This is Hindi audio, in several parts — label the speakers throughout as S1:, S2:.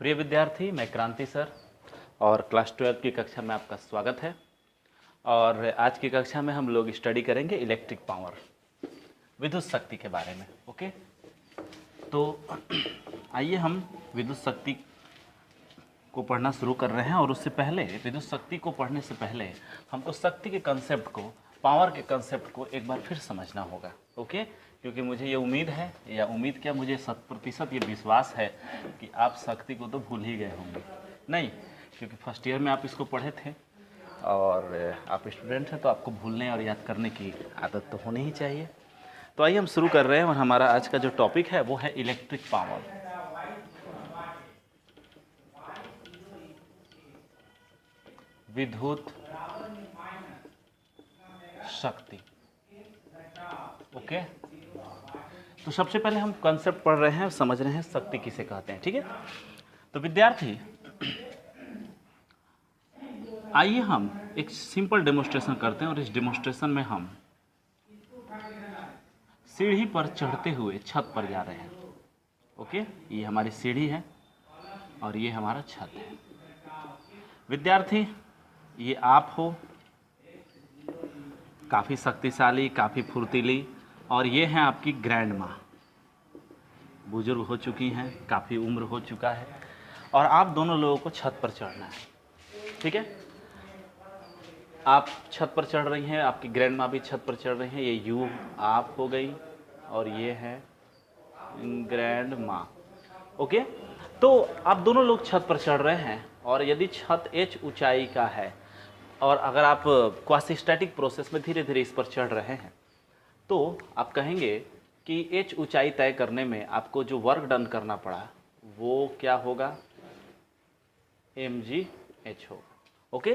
S1: प्रिय विद्यार्थी, मैं क्रांति सर और क्लास 12 की कक्षा में आपका स्वागत है। और आज की कक्षा में हम लोग स्टडी करेंगे इलेक्ट्रिक पावर, विद्युत शक्ति के बारे में। ओके, तो आइए हम विद्युत शक्ति को पढ़ना शुरू कर रहे हैं। और उससे पहले, विद्युत शक्ति को पढ़ने से पहले हमको शक्ति के कंसेप्ट को, पावर के कंसेप्ट को एक बार फिर समझना होगा। ओके, क्योंकि मुझे ये उम्मीद है, या उम्मीद क्या, मुझे 100% ये विश्वास है कि आप शक्ति को तो भूल ही गए होंगे। नहीं, क्योंकि फर्स्ट ईयर में आप इसको पढ़े थे और आप स्टूडेंट हैं, तो आपको भूलने और याद करने की आदत तो होनी ही चाहिए। तो आइए हम शुरू कर रहे हैं। और हमारा आज का जो टॉपिक है वो है इलेक्ट्रिक पावर, विद्युत शक्ति। ओके, तो सबसे पहले हम कंसेप्ट पढ़ रहे हैं, समझ रहे हैं शक्ति किसे कहते हैं। ठीक है, तो विद्यार्थी आइए हम एक सिंपल डेमोन्स्ट्रेशन करते हैं। और इस डेमोन्स्ट्रेशन में हम सीढ़ी पर चढ़ते हुए छत पर जा रहे हैं। ओके, ये हमारी सीढ़ी है और ये हमारा छत है। विद्यार्थी, ये आप हो, काफ़ी शक्तिशाली, काफ़ी फुर्तीली, और ये हैं आपकी ग्रैंड माँ, बुजुर्ग हो चुकी हैं, काफ़ी उम्र हो चुका है, और आप दोनों लोगों को छत पर चढ़ना है। ठीक है, आप छत पर चढ़ रही हैं, आपकी ग्रैंड माँ भी छत पर चढ़ रही हैं। ये यू आप हो गई और ये है ग्रैंड माँ। ओके, तो आप दोनों लोग छत पर चढ़ रहे हैं। और यदि छत h ऊंचाई का है और अगर आप क्वासी-स्टैटिक प्रोसेस में धीरे धीरे इस पर चढ़ रहे हैं, तो आप कहेंगे कि h ऊंचाई तय करने में आपको जो वर्क डन करना पड़ा वो क्या होगा, mgh होगा। ओके,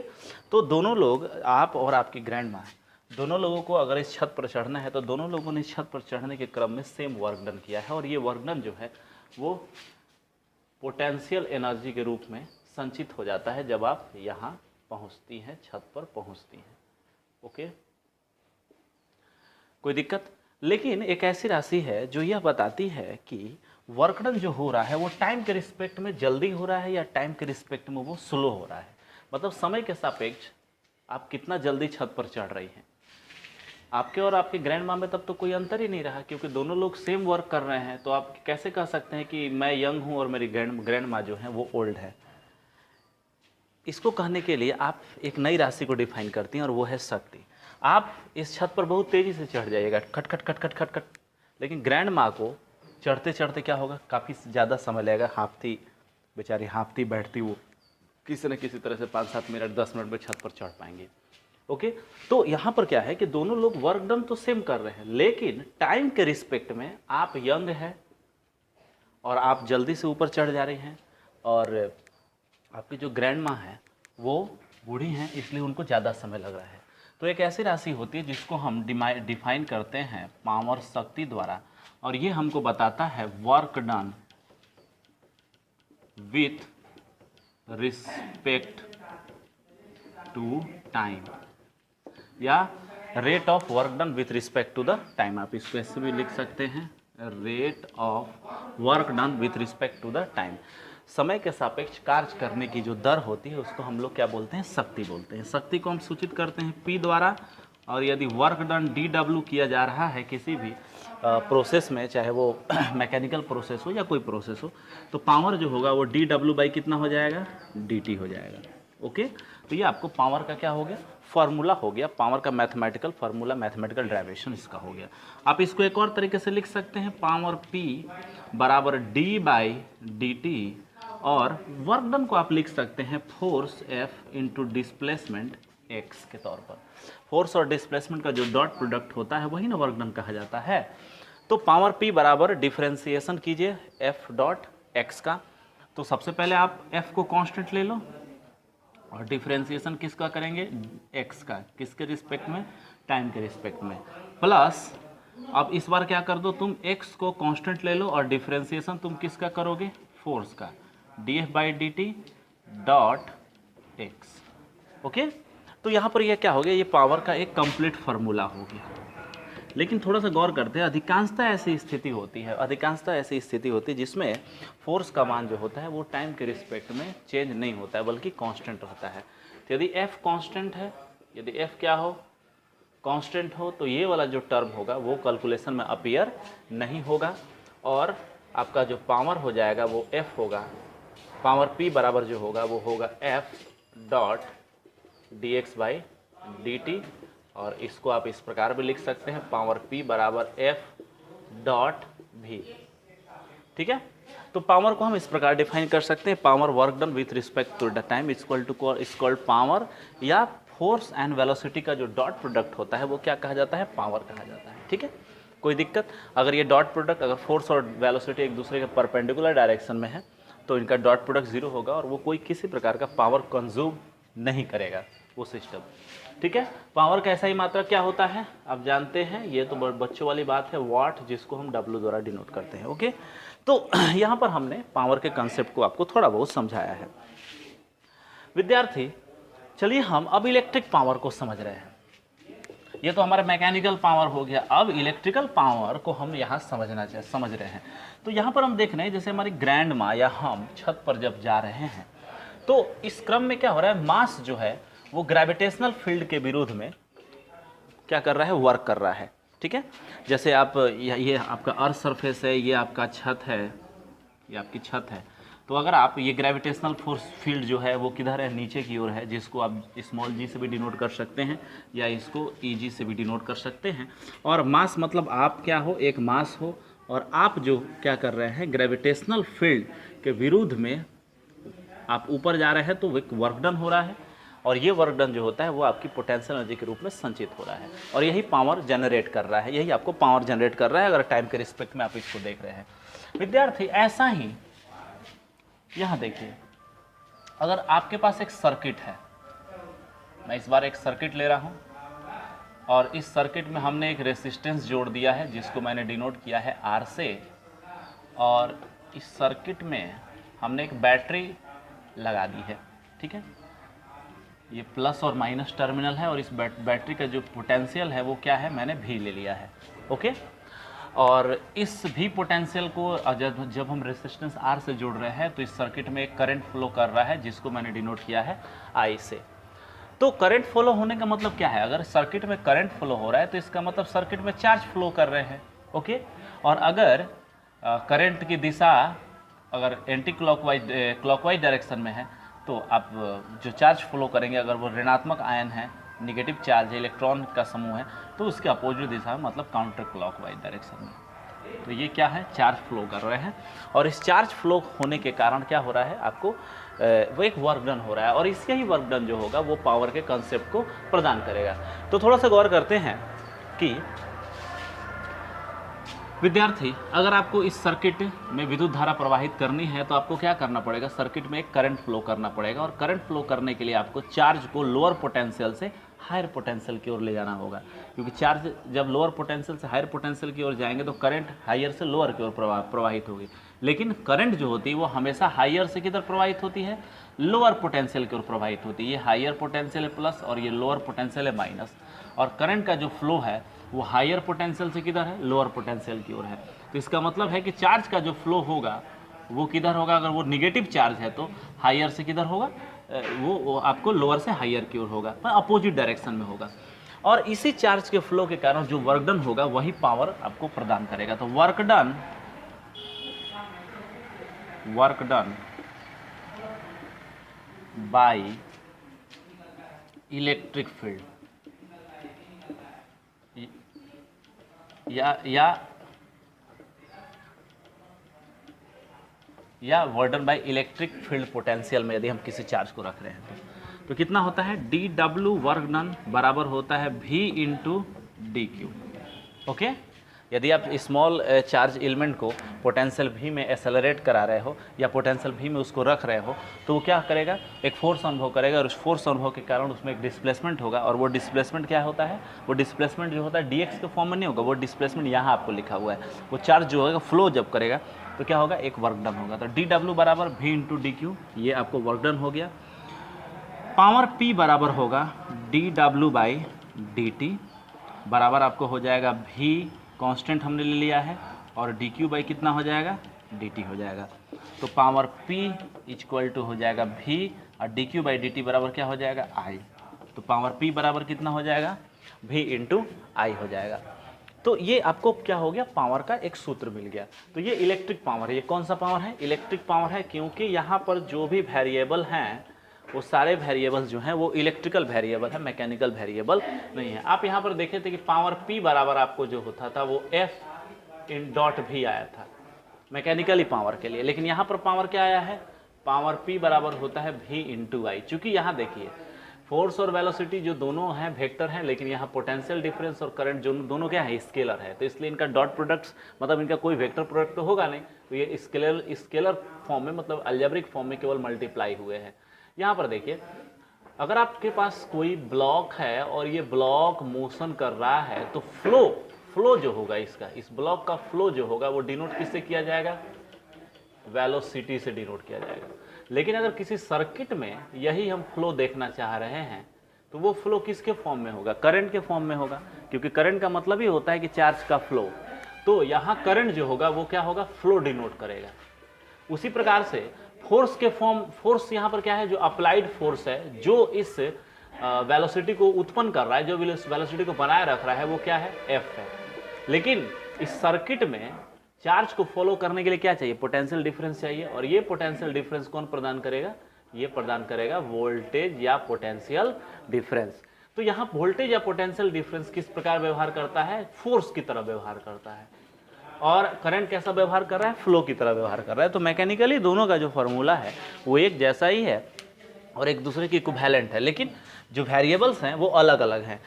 S1: तो दोनों लोग, आप और आपकी ग्रैंड माँ, दोनों लोगों को अगर इस छत पर चढ़ना है तो दोनों लोगों ने इस छत पर चढ़ने के क्रम में सेम वर्क डन किया है। और ये वर्क डन जो है वो पोटेंशियल एनर्जी के रूप में संचित हो जाता है जब आप यहाँ पहुँचती हैं, छत पर पहुँचती हैं। ओके, कोई दिक्कत? लेकिन एक ऐसी राशि है जो यह बताती है कि वर्क डन जो हो रहा है वो टाइम के रिस्पेक्ट में जल्दी हो रहा है या टाइम के रिस्पेक्ट में वो स्लो हो रहा है। मतलब समय के सापेक्ष आप कितना जल्दी छत पर चढ़ रही हैं। आपके और आपके ग्रैंड माँ में तब तो कोई अंतर ही नहीं रहा, क्योंकि दोनों लोग सेम वर्क कर रहे हैं। तो आप कैसे कह सकते हैं कि मैं यंग हूँ और मेरी ग्रैंड माँ जो है वो ओल्ड है? इसको कहने के लिए आप एक नई राशि को डिफाइन करती हैं और वो है शक्ति। आप इस छत पर बहुत तेज़ी से चढ़ जाइएगा, खट खट खट खट खट खट, लेकिन ग्रैंड माँ को चढ़ते चढ़ते क्या होगा, काफ़ी ज़्यादा समय लगेगा। हाँफती, बेचारी हाँफती बैठती, वो किसी न किसी तरह से 5-7 मिनट 10 मिनट में छत पर चढ़ पाएंगे। ओके, तो यहाँ पर क्या है कि दोनों लोग वर्क डन तो सेम कर रहे हैं, लेकिन टाइम के रिस्पेक्ट में आप यंग हैं और आप जल्दी से ऊपर चढ़ जा रही हैं, और आपकी जो ग्रैंड माँ है वो बूढ़ी हैं, इसलिए उनको ज़्यादा समय लग रहा है। तो एक ऐसी राशि होती है जिसको हम डिफाइन करते हैं पावर, शक्ति द्वारा, और ये हमको बताता है work done with respect to time, या rate of work done with respect to the time. आप इसको ऐसे भी लिख सकते हैं, rate of work done with respect to the time. समय के सापेक्ष कार्य करने की जो दर होती है उसको हम लोग क्या बोलते हैं, शक्ति बोलते हैं। शक्ति को हम सूचित करते हैं P द्वारा। और यदि वर्क डन dW किया जा रहा है किसी भी प्रोसेस में, चाहे वो मैकेनिकल प्रोसेस हो या कोई प्रोसेस हो, तो पावर जो होगा वो dW बाई कितना हो जाएगा, dt हो जाएगा। ओके, तो ये आपको पावर का क्या हो गया, फार्मूला हो गया, पावर का मैथमेटिकल फार्मूला, मैथमेटिकल डेरिवेशन इसका हो गया। आप इसको एक और तरीके से लिख सकते हैं, पावर P बराबर d बाई dt, और वर्क डन को आप लिख सकते हैं force F into displacement x के तौर पर। फोर्स और डिस्प्लेसमेंट का जो डॉट प्रोडक्ट होता है वही ना वर्क डन कहा जाता है। तो पावर P बराबर डिफरेंशिएशन कीजिए F डॉट x का। तो सबसे पहले आप F को कांस्टेंट ले लो और डिफरेंशिएशन किसका करेंगे, x का, किसके रिस्पेक्ट में, टाइम के रिस्पेक्ट में, प्लस अब इस बार क्या कर दो, तुम x को कांस्टेंट ले लो और डिफरेंशिएशन तुम किसका करोगे, फोर्स का, dF by dt dot x। Okay, तो यहाँ पर ये क्या हो गया, ये पावर का एक कंप्लीट फार्मूला हो गया। लेकिन थोड़ा सा गौर करते हैं, अधिकांशतः ऐसी स्थिति होती है जिसमें फोर्स का मान जो होता है वो टाइम के रिस्पेक्ट में चेंज नहीं होता है बल्कि कांस्टेंट रहता है। तो यदि F कांस्टेंट है, यदि F क्या हो, कांस्टेंट हो, तो ये वाला जो टर्म होगा वो कैलकुलेशन में अपीयर नहीं होगा और आपका जो पावर हो जाएगा वो F होगा, पावर P बराबर जो होगा वो होगा F dot dx by dt, और इसको आप इस प्रकार भी लिख सकते हैं, पावर P बराबर F डॉट V। ठीक है, तो पावर को हम इस प्रकार डिफाइन कर सकते हैं, power work done with respect to the time is equal power, या फोर्स एंड वेलोसिटी का जो डॉट प्रोडक्ट होता है वो क्या कहा जाता है, पावर कहा जाता है। ठीक है, कोई दिक्कत? अगर ये डॉट प्रोडक्ट, अगर फोर्स और वेलोसिटी एक दूसरे के परपेंडिकुलर डायरेक्शन में है तो इनका डॉट प्रोडक्ट 0 होगा और वो कोई किसी प्रकार का पावर कंज्यूम नहीं करेगा वो सिस्टम। ठीक है, पावर का ऐसा ही मात्रा क्या होता है आप जानते हैं, ये तो बच्चों वाली बात है, वाट, जिसको हम W द्वारा डिनोट करते हैं। ओके, तो यहाँ पर हमने पावर के कंसेप्ट को आपको थोड़ा बहुत समझाया है। विद्यार्थी, चलिए हम अब इलेक्ट्रिक पावर को समझ रहे हैं। ये तो हमारा मैकेनिकल पावर हो गया, अब इलेक्ट्रिकल पावर को हम यहाँ समझ रहे हैं। तो यहाँ पर हम देख रहे हैं जैसे हमारी ग्रैंड माँ या हम छत पर जब जा रहे हैं तो इस क्रम में क्या हो रहा है, मास जो है वो ग्रेविटेशनल फील्ड के विरुद्ध में क्या कर रहा है, वर्क कर रहा है। ठीक है, जैसे आप ये आपका अर्थ सरफेस है, ये आपका छत है, ये आपकी छत है, तो अगर आप ये ग्रेविटेशनल फोर्स फील्ड जो है वो किधर है, नीचे की ओर है, जिसको आप स्मॉल g से भी डिनोट कर सकते हैं या इसको Eg से भी डिनोट कर सकते हैं। और मास मतलब आप क्या हो, एक मास हो और आप जो क्या कर रहे हैं, ग्रेविटेशनल फील्ड के विरुद्ध में आप ऊपर जा रहे हैं, तो एक वर्क डन हो रहा है और ये वर्क डन जो होता है वो आपकी पोटेंशियल एनर्जी के रूप में संचित हो रहा है और यही पावर जनरेट कर रहा है, यही आपको पावर जनरेट कर रहा है अगर टाइम के रिस्पेक्ट में आप इसको देख रहे हैं। विद्यार्थी, ऐसा ही यहाँ देखिए, अगर आपके पास एक सर्किट है, मैं इस बार एक सर्किट ले रहा हूँ और इस सर्किट में हमने एक रेसिस्टेंस जोड़ दिया है जिसको मैंने डिनोट किया है R से, और इस सर्किट में हमने एक बैटरी लगा दी है। ठीक है, ये प्लस और माइनस टर्मिनल है और इस बैटरी का जो पोटेंशियल है वो क्या है, मैंने V ले लिया है। ओके, और इस V पोटेंशियल को जब हम रेजिस्टेंस R से जोड़ रहे हैं तो इस सर्किट में एक करंट फ्लो कर रहा है जिसको मैंने डिनोट किया है I से। तो करंट फ्लो होने का मतलब क्या है, अगर सर्किट में करंट फ्लो हो रहा है तो इसका मतलब सर्किट में चार्ज फ्लो कर रहे हैं। ओके, और अगर करंट की दिशा अगर एंटी क्लॉकवाइज डायरेक्शन में है तो आप जो चार्ज फ्लो करेंगे, अगर वो ऋणात्मक आयन है, निगेटिव चार्ज है, इलेक्ट्रॉन का समूह है, तो उसके अपोजिट दिशा में मतलब काउंटर क्लॉकवाइज डायरेक्शन में। तो ये क्या है, चार्ज फ्लो कर रहे हैं और इस चार्ज फ्लो होने के कारण क्या हो रहा है, आपको वो एक वर्क डन हो रहा है और इसका ही वर्क डन जो होगा वो पावर के कंसेप्ट को प्रदान करेगा। तो थोड़ा सा गौर करते हैं कि विद्यार्थी, अगर आपको इस सर्किट में विद्युत धारा प्रवाहित करनी है तो आपको क्या करना पड़ेगा, सर्किट में एक करंट फ्लो करना पड़ेगा और करंट फ्लो करने के लिए आपको चार्ज को लोअर पोटेंशियल से हायर पोटेंशियल की ओर ले जाना होगा, क्योंकि चार्ज जब लोअर पोटेंशियल से हायर पोटेंशियल की ओर जाएंगे तो करंट हायर से लोअर की ओर प्रवाहित होगी। लेकिन करंट जो होती है वो हमेशा हायर से किधर प्रवाहित होती है, लोअर पोटेंशियल की ओर प्रवाहित होती है। ये हायर पोटेंशियल है प्लस और ये लोअर पोटेंशियल है माइनस, और करंट का जो फ्लो है वो हायर पोटेंशियल से किधर है, लोअर पोटेंशियल की ओर है। तो इसका मतलब है कि चार्ज का जो फ्लो होगा वो किधर होगा, अगर वो निगेटिव चार्ज है तो हायर से किधर होगा, वो आपको लोअर से हायर की ओर होगा, अपोजिट डायरेक्शन में होगा। और इसी चार्ज के फ्लो के कारण जो वर्क डन होगा वही पावर आपको प्रदान करेगा। तो work done by electric field या work done by electric field potential में यदि हम किसी चार्ज को रख रहे हैं तो कितना होता है, dW वर्क डन बराबर होता है V इंटू dQ। ओके, यदि आप स्मॉल चार्ज एलिमेंट को पोटेंशियल V में एक्सेलरेट करा रहे हो या पोटेंशियल V में उसको रख रहे हो तो वो क्या करेगा, एक फोर्स अनुभव करेगा और उस फोर्स अनुभव के कारण उसमें एक डिस्प्लेसमेंट होगा। और वो डिस्प्लेसमेंट क्या होता है, वो डिस्प्लेसमेंट जो होता है dx के फॉर्म में नहीं होगा, वो डिस्प्लेसमेंट यहाँ आपको लिखा हुआ है। वो चार्ज जो होगा फ्लो जब करेगा तो क्या होगा, एक वर्क डन होगा। तो dW बराबर V इंटू dQ, ये आपको वर्क डन हो गया। पावर P बराबर होगा dW बाई dt, बराबर आपको हो जाएगा v कांस्टेंट हमने ले लिया है और dq बाई कितना हो जाएगा, dt हो जाएगा। तो पावर p इक्वल टू हो जाएगा v और dq बाई dt बराबर क्या हो जाएगा, i। तो पावर p बराबर कितना हो जाएगा, v इंटू आई हो जाएगा। तो ये आपको क्या हो गया, पावर का एक सूत्र मिल गया। तो ये इलेक्ट्रिक पावर है। ये कौन सा पावर है, इलेक्ट्रिक पावर है, क्योंकि यहाँ पर जो भी वेरिएबल हैं वो सारे वेरिएबल्स जो हैं वो इलेक्ट्रिकल वेरिएबल है, मैकेनिकल वेरिएबल नहीं है। आप यहाँ पर देखे थे कि पावर p बराबर आपको जो होता था वो f इन डॉट भी आया था मैकेनिकली पावर के लिए, लेकिन यहाँ पर पावर क्या आया है, पावर p बराबर होता है v इंटू आई। चूँकि यहाँ देखिए फोर्स और वेलोसिटी जो दोनों हैं वेक्टर हैं, लेकिन यहाँ पोटेंशियल डिफरेंस और करंट जो दोनों क्या है, स्केलर है। तो इसलिए इनका डॉट प्रोडक्ट्स मतलब इनका कोई वेक्टर प्रोडक्ट तो होगा नहीं, तो ये स्केलर फॉर्म में मतलब अलजेब्रिक फॉर्म में केवल मल्टीप्लाई हुए हैं। यहाँ पर देखिए अगर आपके पास कोई ब्लॉक है और ये ब्लॉक मोशन कर रहा है तो फ्लो जो होगा इसका, इस ब्लॉक का फ्लो जो होगा वो डिनोट किससे किया जाएगा, वेलोसिटी से डिनोट किया जाएगा। लेकिन अगर किसी सर्किट में यही हम फ्लो देखना चाह रहे हैं तो वो फ्लो किसके फॉर्म में होगा, करंट के फॉर्म में होगा, क्योंकि करंट का मतलब ही होता है कि चार्ज का फ्लो। तो यहाँ करंट जो होगा वो क्या होगा, फ्लो डिनोट करेगा। उसी प्रकार से फोर्स के फॉर्म, फोर्स यहाँ पर क्या है, जो अप्लाइड फोर्स है जो इस वेलोसिटी को उत्पन्न कर रहा है, जो वेलोसिटी को बनाए रख रहा है वो क्या है, एफ है। लेकिन इस सर्किट में चार्ज को फॉलो करने के लिए क्या चाहिए, पोटेंशियल डिफरेंस चाहिए, और ये पोटेंशियल डिफरेंस कौन प्रदान करेगा, ये प्रदान करेगा वोल्टेज या पोटेंशियल डिफरेंस। तो यहाँ वोल्टेज या पोटेंशियल डिफरेंस किस प्रकार व्यवहार करता है, फोर्स की तरह व्यवहार करता है, और करंट कैसा व्यवहार कर रहा है, फ्लो की तरह व्यवहार कर रहा है। तो मैकेनिकली दोनों का जो फॉर्मूला है वो एक जैसा ही है और एक दूसरे की इक्विवेलेंट है, लेकिन जो वेरिएबल्स हैं वो अलग अलग हैं।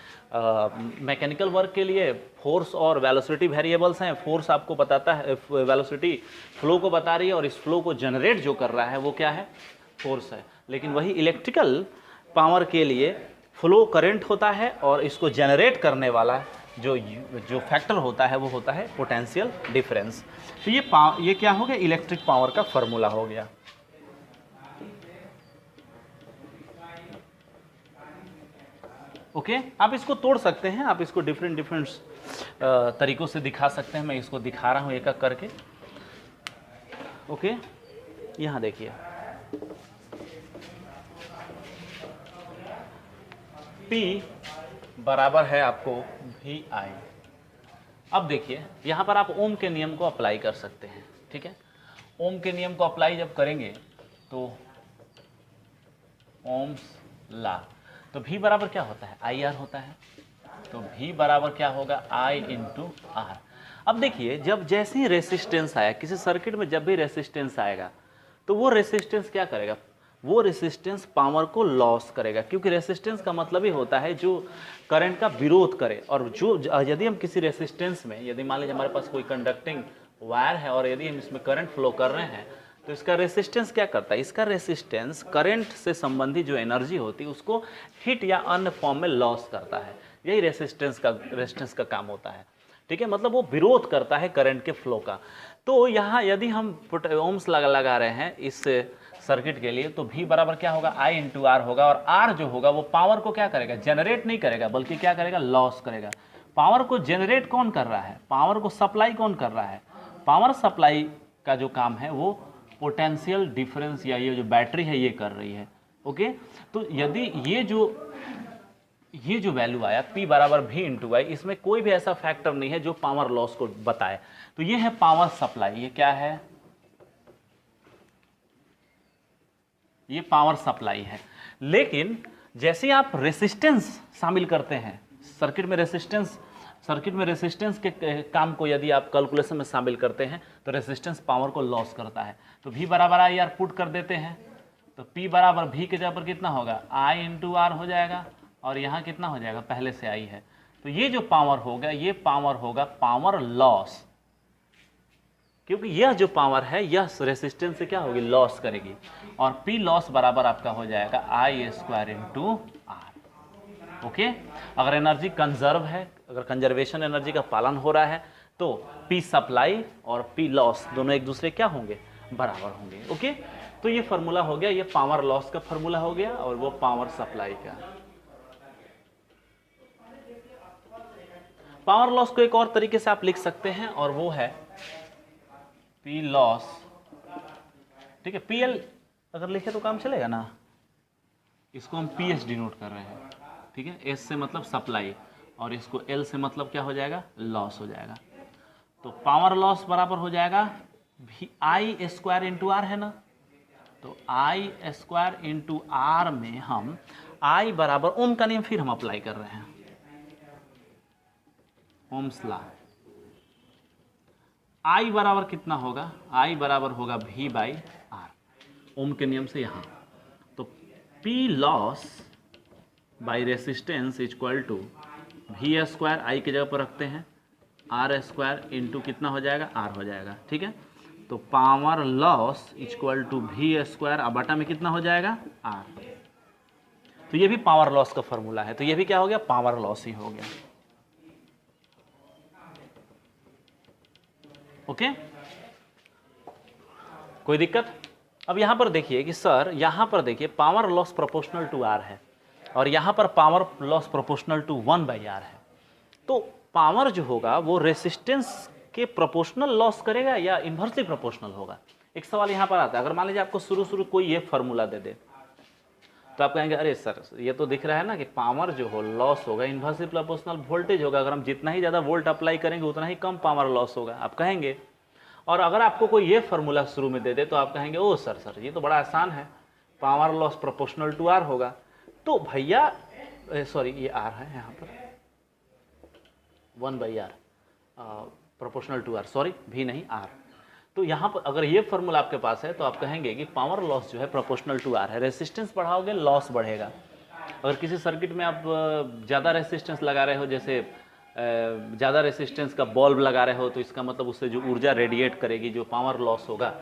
S1: मैकेनिकल वर्क के लिए फोर्स और वेलोसिटी वेरिएबल्स हैं। फोर्स आपको बताता है, वेलोसिटी फ्लो को बता रही है, और इस फ्लो को जनरेट जो कर रहा है वो क्या है, फोर्स है। लेकिन वही इलेक्ट्रिकल पावर के लिए फ्लो करंट होता है और इसको जनरेट करने वाला जो फैक्टर होता है वो होता है पोटेंशियल डिफरेंस। तो ये क्या हो गया, इलेक्ट्रिक पावर का फॉर्मूला हो गया। ओके आप इसको तोड़ सकते हैं, आप इसको डिफरेंट तरीकों से दिखा सकते हैं। मैं इसको दिखा रहा हूं एक एक करके। ओके यहां देखिए P बराबर है आपको वी आई। अब देखिए यहां पर आप ओम के नियम को अप्लाई कर सकते हैं, ठीक है। ओम के नियम को अप्लाई जब करेंगे तो ओम्स लॉ, तो V बराबर क्या होता है, आई आर होता है। तो V बराबर क्या होगा, I इंटू आर। अब देखिए जब जैसे ही रेसिस्टेंस आया किसी सर्किट में, जब भी रेसिस्टेंस आएगा तो वो रेसिस्टेंस क्या करेगा, वो रेसिस्टेंस पावर को लॉस करेगा, क्योंकि रेसिस्टेंस का मतलब ही होता है जो करंट का विरोध करे। और जो यदि हम किसी रेसिस्टेंस में, यदि मान लीजिए हमारे पास कोई कंडक्टिंग वायर है और यदि हम इसमें करंट फ्लो कर रहे हैं तो इसका रेसिस्टेंस क्या करता है, इसका रेसिस्टेंस करंट से संबंधित जो एनर्जी होती है उसको हीट या अन्य फॉर्म में लॉस करता है। यही रेसिस्टेंस का काम होता है, ठीक है। मतलब वो विरोध करता है करंट के फ्लो का। तो यहाँ यदि हम ओम्स लगा रहे हैं इस सर्किट के लिए तो V बराबर क्या होगा, I इंटू आर होगा। और R जो होगा वो पावर को क्या करेगा, जनरेट नहीं करेगा बल्कि क्या करेगा, लॉस करेगा। पावर को जनरेट कौन कर रहा है, पावर को सप्लाई कौन कर रहा है, पावर सप्लाई का जो काम है वो पोटेंशियल डिफरेंस या ये जो बैटरी है ये कर रही है। ओके तो यदि ये जो वैल्यू आया P बराबर V इंटू आई, इसमें कोई भी ऐसा फैक्टर नहीं है जो पावर लॉस को बताए। तो ये है पावर सप्लाई, ये क्या है, ये पावर सप्लाई है। लेकिन जैसे आप रेसिस्टेंस शामिल करते हैं सर्किट में रेसिस्टेंस के काम को यदि आप कैलकुलेशन में शामिल करते हैं तो रेसिस्टेंस पावर को लॉस करता है। तो V बराबर आई आर पुट कर देते हैं तो P बराबर V के जगह पर कितना होगा, I इंटू आर हो जाएगा, और यहाँ कितना हो जाएगा, पहले से आई है। तो ये जो पावर होगा ये पावर होगा पावर लॉस, क्योंकि यह जो पावर है यह रेसिस्टेंस से क्या होगी, लॉस करेगी। और P लॉस बराबर आपका हो जाएगा I square into R. Okay अगर एनर्जी कंजर्व है, अगर कंजर्वेशन एनर्जी का पालन हो रहा है तो P सप्लाई और P लॉस दोनों एक दूसरे क्या होंगे, बराबर होंगे। ओके तो ये फार्मूला हो गया, ये पावर लॉस का फार्मूला हो गया और वो पावर सप्लाई का। पावर लॉस को एक और तरीके से आप लिख सकते हैं और वो है पी लॉस, ठीक है। पीएल अगर लिखे तो काम चलेगा ना, इसको हम पीएच डिनोट कर रहे हैं, ठीक है। एस से मतलब सप्लाई और इसको एल से मतलब क्या हो जाएगा, लॉस हो जाएगा। तो पावर लॉस बराबर हो जाएगा भी आई स्क्वायर इंटू आर है ना, तो आई स्क्वायर इंटू आर में हम आई बराबर ओम का नियम फिर हम अप्लाई कर रहे हैं, ओम्स लॉ। आई बराबर कितना होगा, आई बराबर होगा वी बाई आर, ओम के नियम से यहां। तो P loss by resistance equal to V square, I की जगह पर रखते हैं, आर स्क्वायर इंटू कितना हो जाएगा, आर हो जाएगा, ठीक है। तो power loss equal to V square, अब बटा में कितना हो जाएगा, आर। तो ये भी पावर लॉस का फॉर्मूला है, तो ये भी क्या हो गया, पावर लॉस ही हो गया। ओके, कोई दिक्कत? अब यहां पर देखिए कि सर यहां पर देखिए power loss proportional to R है और यहां पर power loss proportional to 1/r है। तो पावर जो होगा वो रेसिस्टेंस के प्रोपोर्शनल लॉस करेगा या इन्वर्सली प्रोपोर्शनल होगा। एक सवाल यहां पर आता है, अगर मान लीजिए आपको शुरू कोई ये फॉर्मूला दे दे तो आप कहेंगे अरे सर ये तो दिख रहा है ना कि पावर जो हो लॉस होगा इन्वर्सली प्रोपोर्शनल वोल्टेज होगा, अगर हम जितना ही ज़्यादा वोल्ट अप्लाई करेंगे उतना ही कम पावर लॉस होगा, आप कहेंगे। और अगर आपको कोई ये फार्मूला शुरू में दे दे तो आप कहेंगे ओ सर ये तो बड़ा आसान है, power loss proportional to R होगा। तो भैया सॉरी ये आर है यहाँ पर 1/r proportional to are, sorry भी नहीं आर। तो यहाँ पर अगर ये फार्मूला आपके पास है तो आप कहेंगे कि पावर लॉस जो है प्रोपोर्शनल टू आर है, रेसिस्टेंस बढ़ाओगे लॉस बढ़ेगा। अगर किसी सर्किट में आप ज़्यादा रेसिस्टेंस लगा रहे हो, जैसे ज़्यादा रेसिस्टेंस का बल्ब लगा रहे हो, तो इसका मतलब उससे जो ऊर्जा रेडिएट करेगी, जो पावर लॉस होगा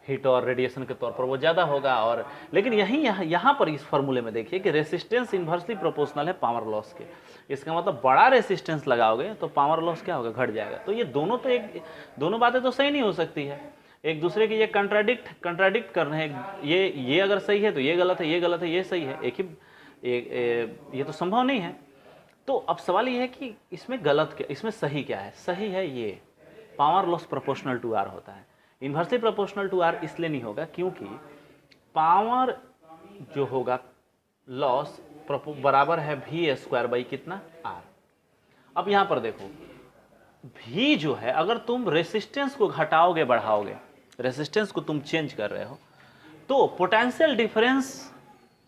S1: हीट और रेडिएशन के तौर पर वो ज़्यादा होगा। और लेकिन यहाँ पर इस फार्मूले में देखिए कि रेसिस्टेंस इन्वर्सली प्रोपोर्शनल है पावर लॉस के, इसका मतलब बड़ा रेसिस्टेंस लगाओगे तो पावर लॉस क्या होगा, घट जाएगा। तो ये दोनों बातें तो सही नहीं हो सकती है, एक दूसरे की ये कंट्राडिक्ट कर रहे हैं। ये अगर सही है तो ये गलत है, ये गलत है, ये सही है, ये तो संभव नहीं है। तो अब सवाल ये है कि इसमें गलत क्या, इसमें सही क्या है? सही है ये power loss proportional to R होता है। इन्वर्सली प्रोपोर्शनल टू आर इसलिए नहीं होगा क्योंकि पावर जो होगा लॉस बराबर है वी स्क्वायर बाई कितना, आर। अब यहां पर देखो भी जो है, अगर तुम रेसिस्टेंस को घटाओगे बढ़ाओगे, रेसिस्टेंस को तुम चेंज कर रहे हो तो पोटेंशियल डिफरेंस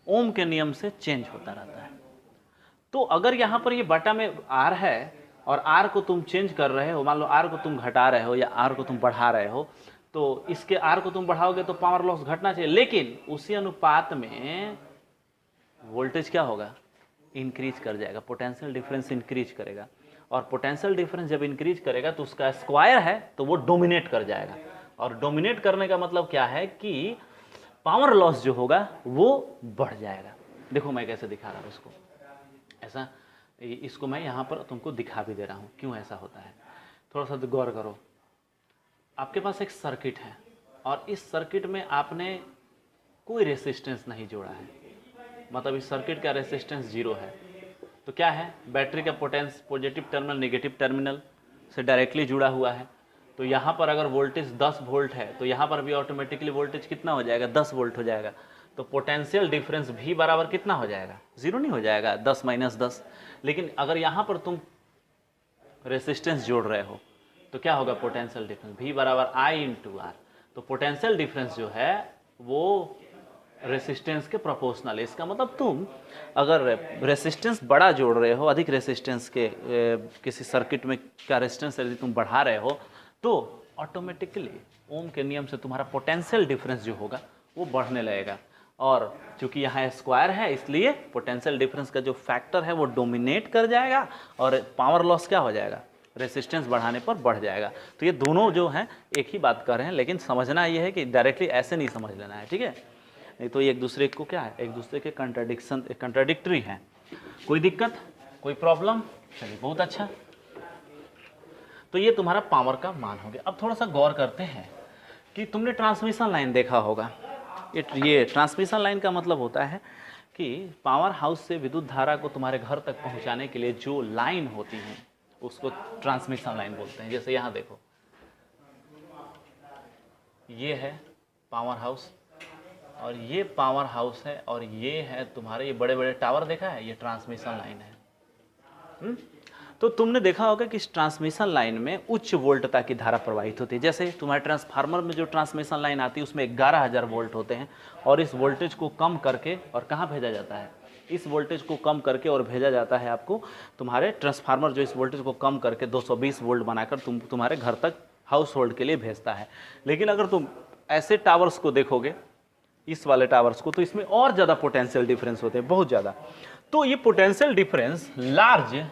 S1: ओम के नियम से चेंज होता रहता है। तो अगर यहाँ पर ये बटा में आर है और आर को तुम चेंज कर रहे हो, मान लो आर को तुम घटा रहे हो या आर को तुम बढ़ा रहे हो, तो इसके आर को तुम बढ़ाओगे तो पावर लॉस घटना चाहिए, लेकिन उसी अनुपात में वोल्टेज क्या होगा, इंक्रीज कर जाएगा, पोटेंशियल डिफरेंस इंक्रीज करेगा। और पोटेंशियल डिफरेंस जब इंक्रीज करेगा तो उसका स्क्वायर है तो वो डोमिनेट कर जाएगा, और डोमिनेट करने का मतलब क्या है कि पावर लॉस जो होगा वो बढ़ जाएगा। देखो मैं कैसे दिखा रहा हूँ इसको, ऐसा इसको मैं यहाँ पर तुमको दिखा भी दे रहा हूँ क्यों ऐसा होता है। थोड़ा सा गौर करो, आपके पास एक सर्किट है और इस सर्किट में आपने कोई रेसिस्टेंस नहीं जोड़ा है, मतलब इस सर्किट का रेसिस्टेंस 0 है। तो क्या है, बैटरी का potence positive terminal negative terminal से डायरेक्टली जुड़ा हुआ है। तो यहाँ पर अगर वोल्टेज 10 वोल्ट है तो यहाँ पर भी ऑटोमेटिकली वोल्टेज कितना हो जाएगा, 10 वोल्ट हो जाएगा। तो पोटेंशियल डिफरेंस भी बराबर कितना हो जाएगा, 0 नहीं हो जाएगा, 10 - 10। लेकिन अगर यहाँ पर तुम रेसिस्टेंस जोड़ रहे हो तो क्या होगा, पोटेंशियल डिफरेंस भी बराबर आई इंटू आर। तो पोटेंशियल डिफरेंस जो है वो रेसिस्टेंस के प्रोपोर्शनल है। इसका मतलब तुम अगर रेसिस्टेंस बड़ा जोड़ रहे हो, अधिक रेसिस्टेंस के किसी सर्किट में का रेसिस्टेंस यदि तुम बढ़ा रहे हो तो ऑटोमेटिकली ओम के नियम से तुम्हारा पोटेंशियल डिफरेंस जो होगा वो बढ़ने लगेगा। और चूंकि यहाँ स्क्वायर है इसलिए पोटेंशियल डिफरेंस का जो फैक्टर है वो डोमिनेट कर जाएगा और पावर लॉस क्या हो जाएगा, रेसिस्टेंस बढ़ाने पर बढ़ जाएगा। तो ये दोनों जो हैं एक ही बात कर रहे हैं, लेकिन समझना ये है कि डायरेक्टली ऐसे नहीं समझ लेना है, ठीक है। नहीं तो ये एक दूसरे को क्या है, एक दूसरे के कंट्राडिक्टरी हैं। कोई दिक्कत, कोई प्रॉब्लम? चलिए बहुत अच्छा। तो ये तुम्हारा पावर का मान हो गया। अब थोड़ा सा गौर करते हैं कि तुमने ट्रांसमिशन लाइन देखा होगा। ये ट्रांसमिशन लाइन का मतलब होता है कि पावर हाउस से विद्युत धारा को तुम्हारे घर तक पहुंचाने के लिए जो लाइन होती हैं उसको ट्रांसमिशन लाइन बोलते हैं। जैसे यहाँ देखो, ये है पावर हाउस और ये पावर हाउस है और ये है तुम्हारे ये बड़े बड़े टावर देखा है, ये ट्रांसमिशन लाइन है। तो तुमने देखा होगा कि इस ट्रांसमिशन लाइन में उच्च वोल्टता की धारा प्रवाहित होती है। जैसे तुम्हारे ट्रांसफार्मर में जो ट्रांसमिशन लाइन आती है उसमें 11,000 वोल्ट होते हैं और इस वोल्टेज को कम करके और कहाँ भेजा जाता है, इस वोल्टेज को कम करके और भेजा जाता है आपको तुम्हारे ट्रांसफार्मर जो इस वोल्टेज को कम करके 220 वोल्ट बनाकर तुम्हारे घर तक हाउस होल्ड के लिए भेजता है। लेकिन अगर तुम ऐसे टावर्स को देखोगे, इस वाले टावर्स को, तो इसमें और ज़्यादा पोटेंशियल डिफरेंस होते हैं, बहुत ज़्यादा। तो ये potential difference, large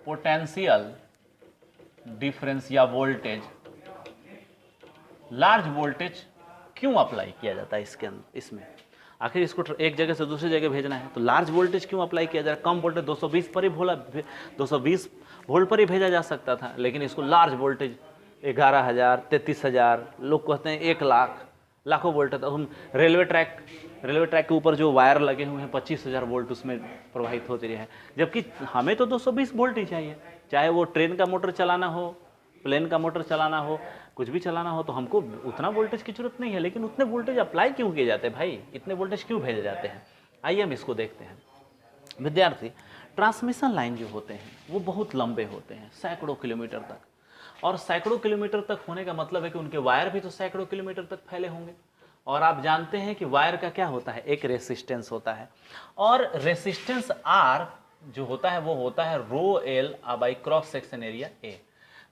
S1: potential difference या वोल्टेज, लार्ज वोल्टेज क्यों अप्लाई किया जाता है इसके अंदर, इसमें आखिर इसको एक जगह से दूसरी जगह भेजना है तो लार्ज वोल्टेज क्यों अप्लाई किया जा रहा है। कम वोल्टेज 220 पर ही 220 वोल्ट पर ही भेजा जा सकता था, लेकिन इसको लार्ज वोल्टेज 11,000 33,000, लोग कहते हैं 1 लाख, लाखों वोल्ट। तो हम रेलवे ट्रैक के ऊपर जो वायर लगे हुए हैं 25,000 वोल्ट उसमें प्रवाहित होते रहे हैं, जबकि हमें तो 220 वोल्ट ही चाहिए। चाहे वो ट्रेन का मोटर चलाना हो, प्लेन का मोटर चलाना हो, कुछ भी चलाना हो, तो हमको उतना वोल्टेज की जरूरत नहीं है। लेकिन उतने वोल्टेज अप्लाई क्यों किए जाते हैं भाई, इतने वोल्टेज क्यों भेजे जाते हैं? आइए हम इसको देखते हैं। विद्यार्थी, ट्रांसमिशन लाइन जो होते हैं वो बहुत लंबे होते हैं, सैकड़ों किलोमीटर तक, और सैकड़ों किलोमीटर तक होने का मतलब है कि उनके वायर भी तो सैकड़ों किलोमीटर तक फैले होंगे। और आप जानते हैं कि वायर का क्या होता है, एक रेसिस्टेंस होता है, और रेसिस्टेंस आर जो होता है वो होता है rho L by cross section area A.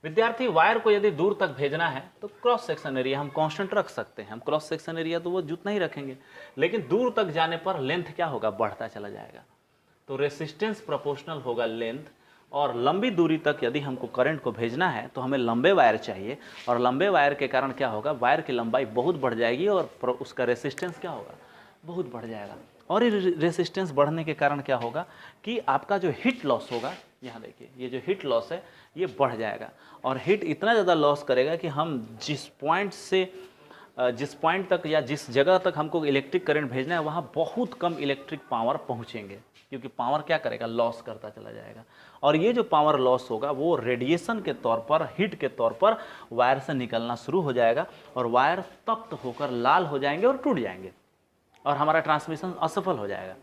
S1: विद्यार्थी, वायर को यदि दूर तक भेजना है तो क्रॉस सेक्शन एरिया हम कांस्टेंट रख सकते हैं, हम क्रॉस सेक्शन एरिया तो वो जितना ही रखेंगे, लेकिन दूर तक जाने पर लेंथ क्या होगा, बढ़ता चला जाएगा। तो रेसिस्टेंस प्रोपोर्शनल होगा लेंथ, और लंबी दूरी तक यदि हमको करंट को भेजना है तो हमें लंबे वायर चाहिए, और लंबे वायर के कारण क्या होगा, वायर की लंबाई बहुत बढ़ जाएगी और उसका रेसिस्टेंस क्या होगा, बहुत बढ़ जाएगा। और ये रेसिस्टेंस बढ़ने के कारण क्या होगा कि आपका जो हीट लॉस होगा, यहाँ देखिए ये जो हीट लॉस है ये बढ़ जाएगा, और हीट इतना ज़्यादा लॉस करेगा कि हम जिस पॉइंट तक या जिस जगह तक हमको इलेक्ट्रिक करंट भेजना है वहाँ बहुत कम इलेक्ट्रिक पावर पहुँचेंगे, क्योंकि पावर क्या करेगा, लॉस करता चला जाएगा। और ये जो पावर लॉस होगा वो रेडिएशन के तौर पर, हीट के तौर पर वायर से निकलना शुरू हो जाएगा, और वायर तप्त होकर लाल हो जाएंगे और टूट जाएंगे, और हमारा ट्रांसमिशन असफल हो जाएगा।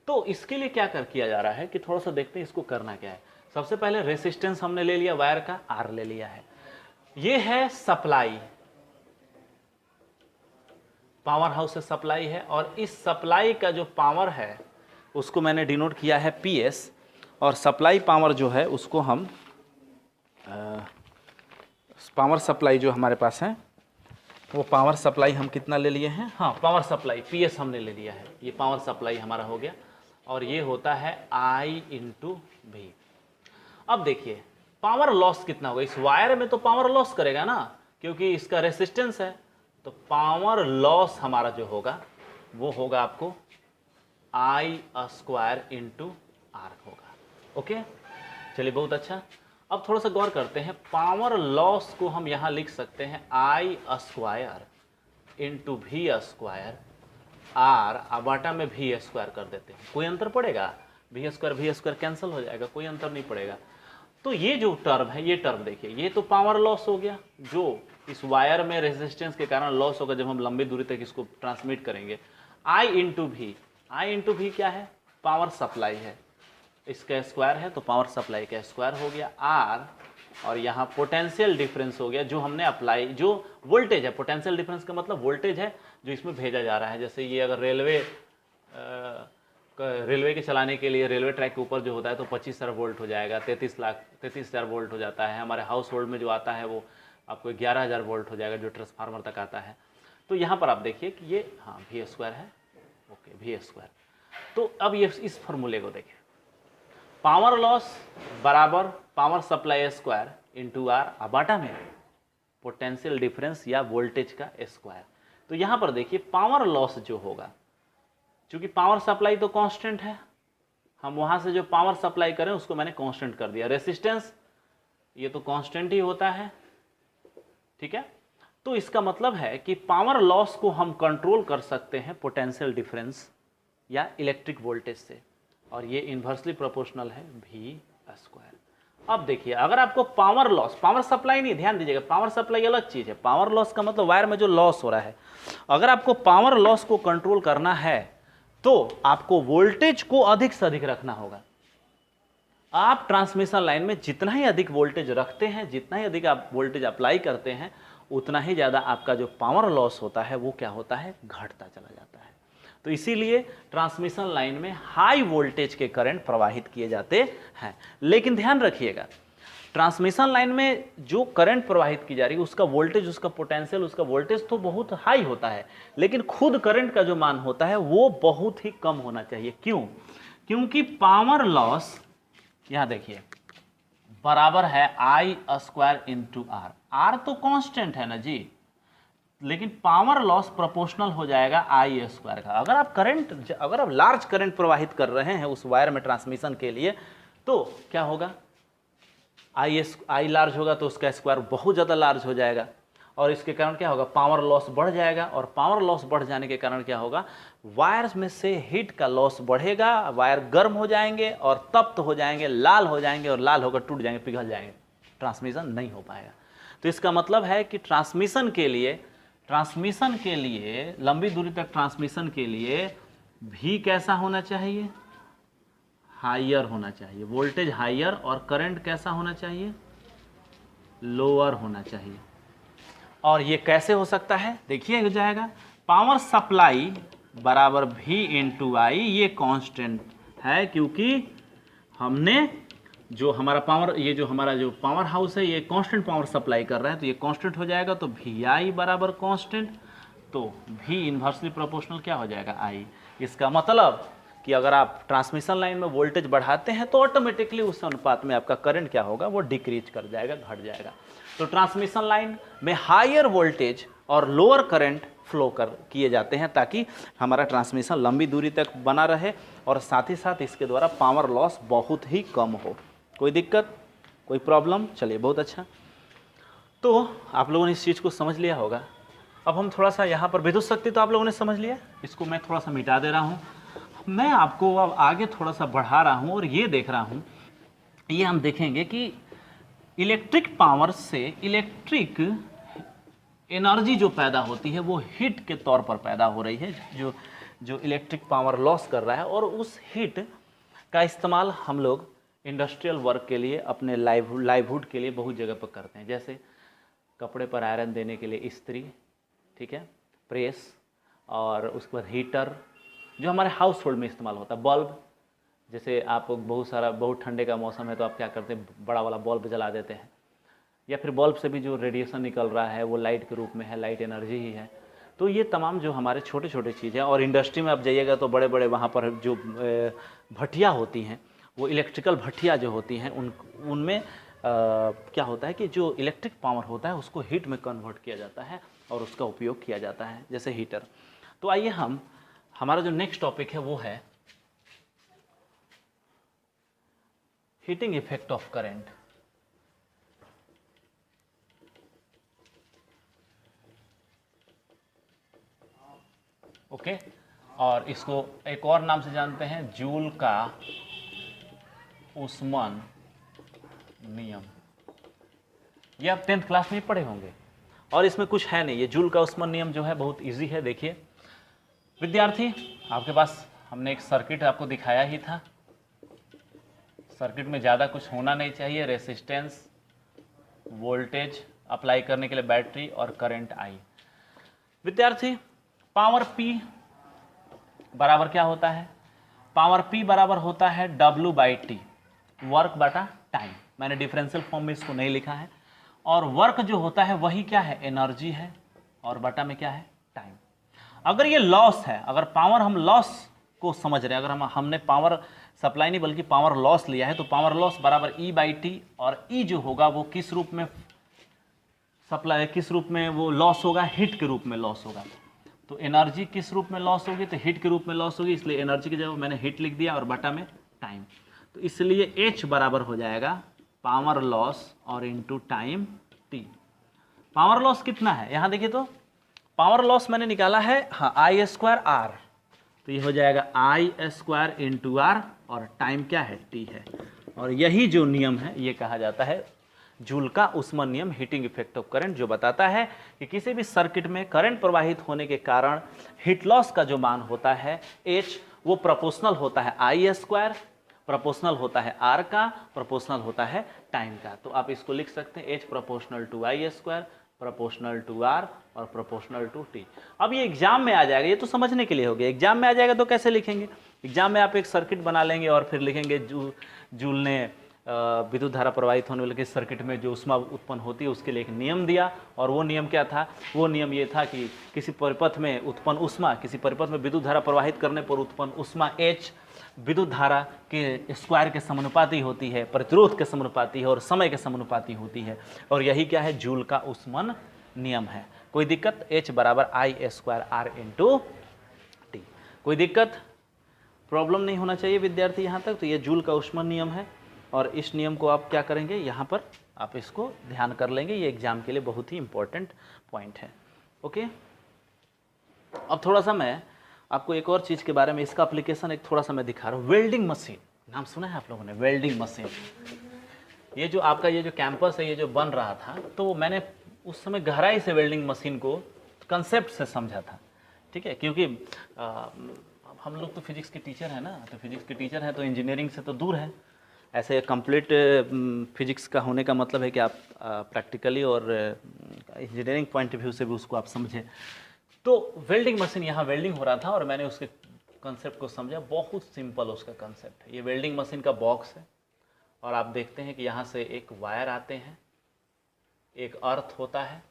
S1: तो इसके लिए क्या किया जा रहा है कि थोड़ा सा देखते हैं इसको करना क्या है। सबसे पहले रेसिस्टेंस हमने ले लिया, वायर का आर ले लिया है। ये है सप्लाई, पावर हाउस से सप्लाई है, और इस सप्लाई का जो पावर है उसको मैंने डिनोट किया है PS, और सप्लाई पावर जो है उसको हम पावर सप्लाई जो हमारे पास है वो पावर सप्लाई हम कितना ले लिए हैं, हाँ पावर सप्लाई PS हमने ले लिया है, ये पावर सप्लाई हमारा हो गया, और ये होता है I × V। अब देखिए पावर लॉस कितना होगा, इस वायर में तो पावर लॉस करेगा ना, क्योंकि इसका रेसिस्टेंस है, तो पावर लॉस हमारा जो होगा वो होगा आपको I² × R होगा। ओके, चलिए बहुत अच्छा। अब थोड़ा सा गौर करते हैं, पावर लॉस को हम यहाँ लिख सकते हैं I² × V² R, आबाटा में V² कर देते हैं, कोई अंतर पड़ेगा, V² कैंसिल हो जाएगा, कोई अंतर नहीं पड़ेगा। तो ये जो टर्म है, ये टर्म देखिए, ये तो पावर लॉस हो गया जो इस वायर में रेजिस्टेंस के कारण लॉस होगा जब हम लंबी दूरी तक इसको ट्रांसमिट करेंगे। I × V क्या है, पावर सप्लाई है, इसका स्क्वायर है तो पावर सप्लाई का स्क्वायर हो गया R, और यहाँ पोटेंशियल डिफरेंस हो गया जो हमने अप्लाई, जो वोल्टेज है, पोटेंशियल डिफरेंस का मतलब वोल्टेज है जो इसमें भेजा जा रहा है। जैसे ये अगर रेलवे के चलाने के लिए रेलवे ट्रैक के ऊपर जो होता है तो 25,000 वोल्ट हो जाएगा, 33,000 वोल्ट हो जाता है। हमारे हाउस होल्ड में जो आता है वो आपको 11,000 वोल्ट हो जाएगा जो ट्रांसफार्मर तक आता है। तो यहाँ पर आप देखिए कि ये हाँ V² है, ओके V²। तो अब ये इस फॉर्मूले को देखिए, पावर लॉस बराबर पावर सप्लाई स्क्वायर × R, आबाटा में पोटेंशियल डिफरेंस या वोल्टेज का स्क्वायर। तो यहाँ पर देखिए पावर लॉस जो होगा, चूंकि पावर सप्लाई तो कांस्टेंट है, हम वहां से जो पावर सप्लाई करें उसको मैंने कांस्टेंट कर दिया, रेसिस्टेंस ये तो कांस्टेंट ही होता है, ठीक है। तो इसका मतलब है कि पावर लॉस को हम कंट्रोल कर सकते हैं पोटेंशियल डिफरेंस या इलेक्ट्रिक वोल्टेज से, और ये इन्वर्सली प्रोपोर्शनल है स्क्वायर। अब देखिए, अगर आपको पावर लॉस, पावर सप्लाई नहीं, ध्यान दीजिएगा, पावर सप्लाई अलग चीज है। पावर लॉस का मतलब वायर में जो लॉस हो रहा है। अगर आपको पावर लॉस को कंट्रोल करना है तो आपको वोल्टेज को अधिक से अधिक रखना होगा। आप ट्रांसमिशन लाइन में जितना ही अधिक वोल्टेज रखते हैं, जितना ही अधिक आप वोल्टेज अप्लाई करते हैं, उतना ही ज़्यादा आपका जो पावर लॉस होता है वो क्या होता है, घटता चला जाता है। तो इसीलिए ट्रांसमिशन लाइन में हाई वोल्टेज के करंट प्रवाहित किए जाते हैं। लेकिन ध्यान रखिएगा, ट्रांसमिशन लाइन में जो करंट प्रवाहित की जा रही है उसका वोल्टेज, उसका पोटेंशियल, उसका वोल्टेज तो बहुत हाई होता है, लेकिन खुद करंट का जो मान होता है वो बहुत ही कम होना चाहिए। क्यों? क्योंकि पावर लॉस, यहां देखिए, बराबर है आई स्क्वायर इंटू आर। आर तो कांस्टेंट है ना जी, लेकिन पावर लॉस प्रोपोर्शनल हो जाएगा आई स्क्वायर का। अगर आप लार्ज करंट प्रवाहित कर रहे हैं उस वायर में ट्रांसमिशन के लिए, तो क्या होगा, आई लार्ज होगा तो उसका स्क्वायर बहुत ज़्यादा लार्ज हो जाएगा, और इसके कारण क्या होगा, पावर लॉस बढ़ जाएगा। और पावर लॉस बढ़ जाने के कारण क्या होगा, वायर्स में से हीट का लॉस बढ़ेगा, वायर गर्म हो जाएंगे और तप्त हो जाएंगे, लाल हो जाएंगे, और लाल होकर टूट जाएंगे, पिघल जाएंगे, ट्रांसमिशन नहीं हो पाएगा। तो इसका मतलब है कि ट्रांसमिशन के लिए लंबी दूरी तक ट्रांसमिशन के लिए भी कैसा होना चाहिए, हायर होना चाहिए, वोल्टेज हायर, और करंट कैसा होना चाहिए, लोअर होना चाहिए। और ये कैसे हो सकता है, देखिए हो जाएगा, पावर सप्लाई बराबर V इंटू आई, ये कांस्टेंट है क्योंकि हमने जो हमारा पावर, ये जो हमारा जो पावर हाउस है ये कांस्टेंट पावर सप्लाई कर रहा है, तो ये कांस्टेंट हो जाएगा। तो VI बराबर कांस्टेंट, तो V इन्वर्सली प्रोपोर्शनल क्या हो जाएगा, I। इसका मतलब कि अगर आप ट्रांसमिशन लाइन में वोल्टेज बढ़ाते हैं तो ऑटोमेटिकली उस अनुपात में आपका करंट क्या होगा, वो डिक्रीज कर जाएगा, घट जाएगा। तो ट्रांसमिशन लाइन में हायर वोल्टेज और लोअर करंट फ्लो किए जाते हैं ताकि हमारा ट्रांसमिशन लंबी दूरी तक बना रहे, और साथ ही साथ इसके द्वारा पावर लॉस बहुत ही कम हो। कोई दिक्कत, कोई प्रॉब्लम? चलिए, बहुत अच्छा। तो आप लोगों ने इस चीज़ को समझ लिया होगा। अब हम थोड़ा सा यहाँ पर विद्युत शक्ति तो आप लोगों ने समझ लिया, इसको मैं थोड़ा सा मिटा दे रहा हूँ। मैं आपको अब आगे थोड़ा सा बढ़ा रहा हूँ और ये देख रहा हूँ, ये हम देखेंगे कि इलेक्ट्रिक पावर से इलेक्ट्रिक एनर्जी जो पैदा होती है वो हीट के तौर पर पैदा हो रही है, जो इलेक्ट्रिक पावर लॉस कर रहा है। और उस हीट का इस्तेमाल हम लोग इंडस्ट्रियल वर्क के लिए, अपने लाइवहुड के लिए बहुत जगह पर करते हैं, जैसे कपड़े पर आयरन देने के लिए इस्त्री, ठीक है, प्रेस, और उसके बाद हीटर जो हमारे हाउस होल्ड में इस्तेमाल होता है, बल्ब, जैसे आप बहुत ठंडे का मौसम है तो आप क्या करते हैं, बड़ा वाला बल्ब जला देते हैं, या फिर बल्ब से भी जो रेडिएशन निकल रहा है वो लाइट के रूप में है, लाइट एनर्जी ही है। तो ये तमाम जो हमारे छोटे छोटे चीज़ें हैं, और इंडस्ट्री में आप जाइएगा तो बड़े बड़े वहाँ पर जो भट्टियाँ होती हैं, वो इलेक्ट्रिकल भट्टियाँ जो होती हैं, उनमें क्या होता है कि जो इलेक्ट्रिक पावर होता है उसको हीट में कन्वर्ट किया जाता है और उसका उपयोग किया जाता है, जैसे हीटर। तो आइए हमारा जो नेक्स्ट टॉपिक है वो है heating effect of current. Okay, और इसको एक और नाम से जानते हैं, जूल का उस्मन नियम। ये आप 10th क्लास में पढ़े होंगे, और इसमें कुछ है नहीं। ये जूल का उस्मन नियम जो है बहुत इजी है। देखिए विद्यार्थी, आपके पास हमने एक सर्किट आपको दिखाया ही था। सर्किट में ज़्यादा कुछ होना नहीं चाहिए, रेसिस्टेंस, वोल्टेज अप्लाई करने के लिए बैटरी, और करंट आई। विद्यार्थी, पावर P बराबर क्या होता है, पावर P बराबर होता है W/T, वर्क बटा टाइम। मैंने डिफरेंशियल फॉर्म में इसको नहीं लिखा है, और वर्क जो होता है वही क्या है, एनर्जी है, और बटा में क्या है, टाइम। अगर ये लॉस है, अगर पावर हम लॉस को समझ रहे हैं, अगर हमने पावर सप्लाई नहीं बल्कि पावर लॉस लिया है, तो पावर लॉस बराबर E/T, और E जो होगा वो किस रूप में सप्लाई, किस रूप में वो लॉस होगा, हीट के रूप में लॉस होगा। तो एनर्जी किस रूप में लॉस होगी, तो हीट के रूप में लॉस होगी, इसलिए एनर्जी की जगह मैंने हीट लिख दिया, और बटा में टाइम। तो इसलिए H बराबर हो जाएगा पावर लॉस और into time T। Power loss कितना है, यहाँ देखिए, तो पावर लॉस मैंने निकाला है, हाँ, I² R, तो ये हो जाएगा I² इंटू R, और टाइम क्या है, T है। और यही जो नियम है ये कहा जाता है जूल का ऊष्मा नियम, हीटिंग इफेक्ट ऑफ करंट, जो बताता है कि किसी भी सर्किट में करंट प्रवाहित होने के कारण हीट लॉस का जो मान होता है H, वो प्रोपोर्शनल होता है I², प्रोपोर्शनल होता है R का, प्रोपोर्शनल होता है टाइम का। तो आप इसको लिख सकते हैं H proportional to I², proportional to R और प्रोपोर्शनल टू T। अब ये एग्जाम में आ जाएगा, ये तो समझने के लिए हो गया। एग्जाम में आ जाएगा तो कैसे लिखेंगे? एग्जाम में आप एक सर्किट बना लेंगे और फिर लिखेंगे जूल ने विद्युत धारा प्रवाहित होने वाले सर्किट में जो ऊष्मा उत्पन्न होती है उसके लिए एक नियम दिया, और वो नियम क्या था? वो नियम ये था कि किसी परिपथ में उत्पन्न ऊष्मा, किसी परिपथ में विद्युत धारा प्रवाहित करने पर उत्पन्न ऊष्मा H विद्युत धारा के स्क्वायर के समानुपाती होती है, प्रतिरोध के समानुपाती है और समय के समानुपाती होती है। और यही क्या है? जूल का ऊष्मन नियम है। कोई दिक्कत? H बराबर I² R × T। कोई दिक्कत, प्रॉब्लम नहीं होना चाहिए विद्यार्थी यहाँ तक। तो ये जूल का ऊष्मन नियम है और इस नियम को आप क्या करेंगे, यहाँ पर आप इसको ध्यान कर लेंगे। ये एग्जाम के लिए बहुत ही इंपॉर्टेंट पॉइंट है। ओके, अब थोड़ा सा मैं आपको एक और चीज़ के बारे में, इसका एप्लीकेशन एक थोड़ा सा मैं दिखा रहा हूँ। वेल्डिंग मशीन, नाम सुना है आप लोगों ने? वेल्डिंग मशीन, ये जो आपका ये जो कैंपस है, ये जो बन रहा था, तो मैंने उस समय गहराई से वेल्डिंग मशीन को कंसेप्ट से समझा था। ठीक है, क्योंकि हम लोग तो फिजिक्स के टीचर हैं ना, तो फिजिक्स के टीचर हैं तो इंजीनियरिंग से तो दूर है। ऐसे कंप्लीट फिजिक्स का होने का मतलब है कि आप प्रैक्टिकली और इंजीनियरिंग पॉइंट ऑफ व्यू से भी उसको आप समझें। तो वेल्डिंग मशीन, यहाँ वेल्डिंग हो रहा था और मैंने उसके कंसेप्ट को समझा। बहुत सिंपल उसका कंसेप्ट है। ये वेल्डिंग मशीन का बॉक्स है और आप देखते हैं कि यहाँ से एक वायर आते हैं, एक अर्थ होता है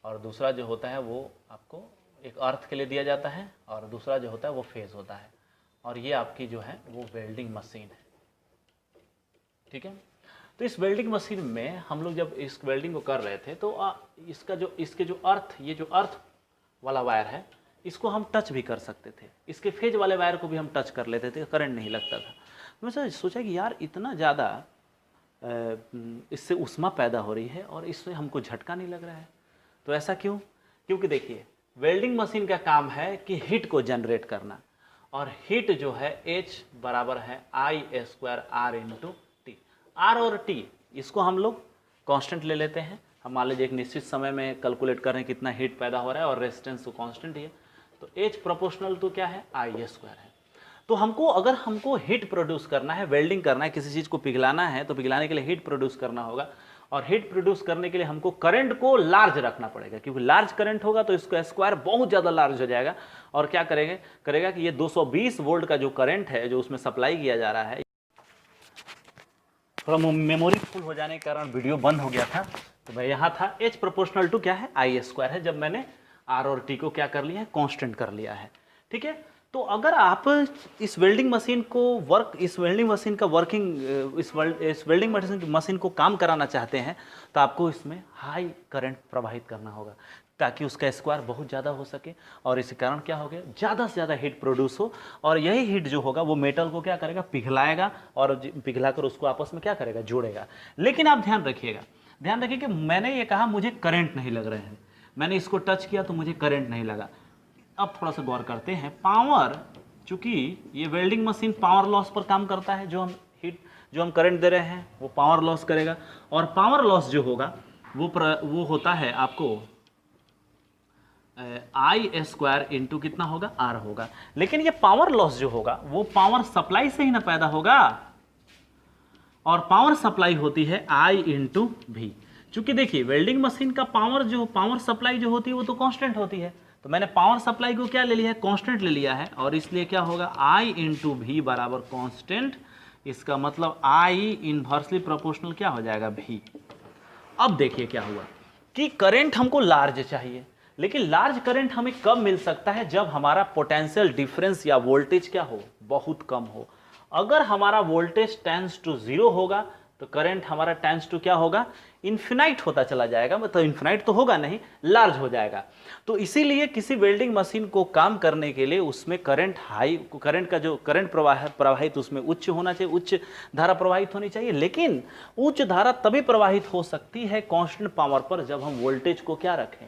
S1: और दूसरा जो होता है वो आपको एक अर्थ के लिए दिया जाता है और दूसरा जो होता है वो फेज होता है। और ये आपकी जो है वो वेल्डिंग मशीन है। ठीक है, तो इस वेल्डिंग मशीन में हम लोग जब इस वेल्डिंग को कर रहे थे तो इसके जो अर्थ, ये जो अर्थ वाला वायर है, इसको हम टच भी कर सकते थे। इसके फेज वाले वायर को भी हम टच कर लेते थे, करंट नहीं लगता था। तो मैं सोचा कि यार इतना ज़्यादा इससे ऊष्मा पैदा हो रही है और इससे हमको झटका नहीं लग रहा है। तो ऐसा क्यों? क्योंकि देखिए, वेल्डिंग मशीन का काम है कि हीट को जनरेट करना, और हीट जो है H बराबर है I² R × T। R और T इसको हम लोग कांस्टेंट ले लेते हैं। हम मान लीजिए एक निश्चित समय में कैलकुलेट कर रहे हैं कितना हीट पैदा हो रहा है और रेजिस्टेंस तो कांस्टेंट ही है। तो H प्रोपोर्शनल तो क्या है? I² है। तो हमको अगर हमको हीट प्रोड्यूस करना है, वेल्डिंग करना है, किसी चीज़ को पिघलाना है, तो पिघलाने के लिए हीट प्रोड्यूस करना होगा। और हीट प्रोड्यूस करने के लिए हमको करंट को लार्ज रखना पड़ेगा, क्योंकि लार्ज करंट होगा तो इसका स्क्वायर बहुत ज़्यादा लार्ज हो जाएगा। और क्या करेगा कि ये 220 वोल्ट का जो करंट है जो उसमें सप्लाई किया जा रहा है, थोड़ा मेमोरी फुल हो जाने के कारण वीडियो बंद हो गया था। तो मैं यहाँ था, H प्रोपोर्शनल टू क्या है? I² है। जब मैंने R और T को क्या कर लिया है? कांस्टेंट कर लिया है। ठीक है, तो अगर आप इस वेल्डिंग मशीन को काम कराना चाहते हैं तो आपको इसमें हाई करंट प्रवाहित करना होगा ताकि उसका स्क्वायर बहुत ज़्यादा हो सके और इसी कारण क्या हो गया? ज़्यादा से ज़्यादा हीट प्रोड्यूस हो। और यही हीट जो होगा वो मेटल को क्या करेगा? पिघलाएगा और पिघलाकर उसको आपस में क्या करेगा? जोड़ेगा। लेकिन आप ध्यान रखिए कि मैंने ये कहा मुझे करंट नहीं लग रहे हैं, मैंने इसको टच किया तो मुझे करंट नहीं लगा। अब थोड़ा सा गौर करते हैं। पावर, चूंकि ये वेल्डिंग मशीन पावर लॉस पर काम करता है, जो हम करंट दे रहे हैं वो पावर लॉस करेगा। और पावर लॉस जो होगा वो होता है आपको I² इंटू कितना होगा? R होगा। लेकिन ये पावर लॉस जो होगा वो पावर सप्लाई से ही ना पैदा होगा, और पावर सप्लाई होती है I × V। चूंकि देखिए वेल्डिंग मशीन का पावर सप्लाई जो होती है वो तो कांस्टेंट होती है, तो मैंने पावर सप्लाई को क्या ले लिया है? कांस्टेंट ले लिया है, और इसलिए क्या होगा? I × V बराबर कांस्टेंट। इसका मतलब I इनवर्सली प्रोपोर्शनल क्या हो जाएगा? V। अब देखिए क्या हुआ कि करंट हमको लार्ज चाहिए, लेकिन लार्ज करंट हमें कब मिल सकता है? जब हमारा पोटेंशियल डिफरेंस या वोल्टेज क्या हो? बहुत कम हो। अगर हमारा वोल्टेज टेंड्स टू 0 होगा तो करंट हमारा टेंड्स टू क्या होगा? इन्फिनाइट होता चला जाएगा। मतलब इन्फिनाइट तो होगा नहीं, लार्ज हो जाएगा। तो इसीलिए किसी वेल्डिंग मशीन को काम करने के लिए उसमें करंट का जो करंट प्रवाहित उसमें उच्च होना चाहिए, उच्च धारा प्रवाहित होनी चाहिए। लेकिन उच्च धारा तभी प्रवाहित हो सकती है कांस्टेंट पावर पर जब हम वोल्टेज को क्या रखें?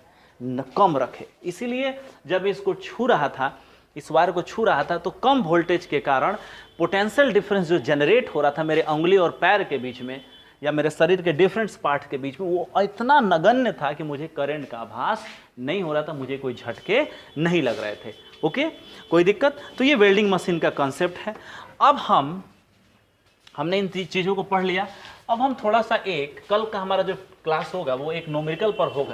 S1: कम रखें। इसीलिए जब इसको छू रहा था, इस वायर को छू रहा था तो कम वोल्टेज के कारण पोटेंशियल डिफरेंस जो जनरेट हो रहा था मेरे उंगली और पैर के बीच में या मेरे शरीर के डिफरेंट पार्ट के बीच में, वो इतना नगण्य था कि मुझे करंट का आभास नहीं हो रहा था, मुझे कोई झटके नहीं लग रहे थे। ओके, कोई दिक्कत? तो ये वेल्डिंग मशीन का कॉन्सेप्ट है। अब हमने इन चीज़ों को पढ़ लिया। अब हम थोड़ा सा कल का हमारा जो क्लास होगा वो एक न्यूमेरिकल पर होगा।